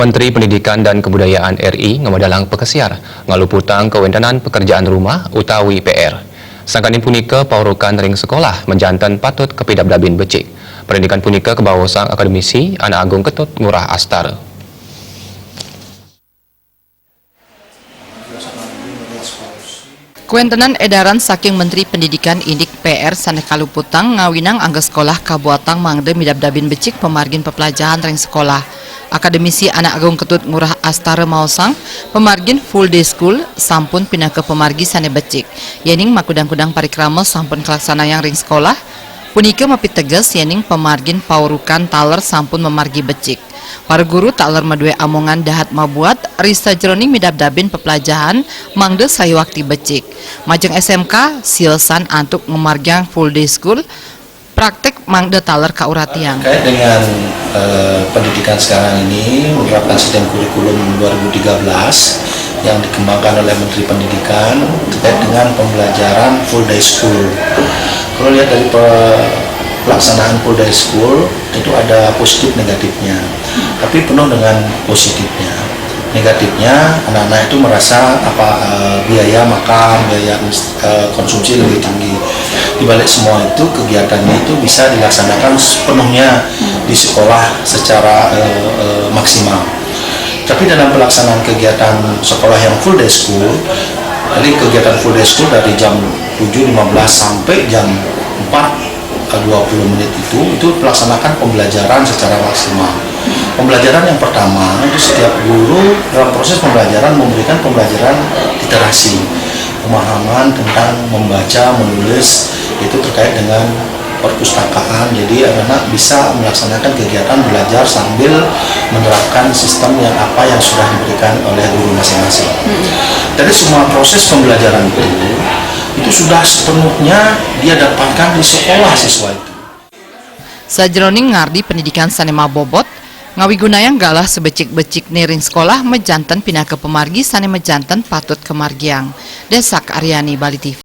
Menteri Pendidikan dan Kebudayaan RI ngamadalang pekesiar ngaluputang kewendanan pekerjaan rumah utawi PR. Sangkanin punika paurukan ring sekolah menjantan patut kepidabdabin becik. Pendidikan punika kebawasang akademisi Anak Agung Ketut Ngurah Astara. Kuentenan edaran saking Menteri Pendidikan Indik PR Sanes kaluputang ngawinang angga sekolah kabuatang mangde midabdabin becik pemargin pepelajaran ring sekolah. Akademisi Anak Agung Ketut Ngurah Astara maosang pemargin full day school sampun pindah ke pemargi sane becik. Yening makudang-kudang parikrama sampun kelaksana yang ring sekolah. Punika mapit tegas yening pemargin paurukan taler sampun memargi becik. Para guru taler madue amongan dahat mabuat risa jeroning midabdabin pepelajaran mangde sayuakti becik. Majeng SMK silsan antuk ngemargyang full day school praktek mangde taler kauratiang. Terkait dengan pendidikan sekarang ini menerapkan sistem kurikulum 2013 yang dikembangkan oleh Menteri Pendidikan terkait dengan pembelajaran full day school. Kalau lihat dari pelaksanaan full day school itu ada positif negatifnya, tapi penuh dengan positifnya. Negatifnya anak-anak itu merasa biaya makan, biaya konsumsi lebih tinggi. Di balik semua itu kegiatannya itu bisa dilaksanakan sepenuhnya di sekolah secara maksimal. Tapi dalam pelaksanaan kegiatan sekolah yang full day school, jadi kegiatan full day school dari jam 7.15 sampai jam 4:20 itu pelaksanakan pembelajaran secara maksimal. Pembelajaran yang pertama itu setiap guru dalam proses pembelajaran memberikan pembelajaran literasi, pemahaman tentang membaca, menulis itu terkait dengan perpustakaan. Jadi anak-anak bisa melaksanakan kegiatan belajar sambil menerapkan sistem yang sudah diberikan oleh guru masing-masing. Dari semua proses pembelajaran itu sudah sepenuhnya dia dapatkan di sekolah siswa itu. Sajroning ngardi pendidikan sanema bobot ngawigunayang galah sebecik-becik niring sekolah mejantan pindah ke pemargi sane mejantan patut kemargiang. Desak Aryani, Bali TV.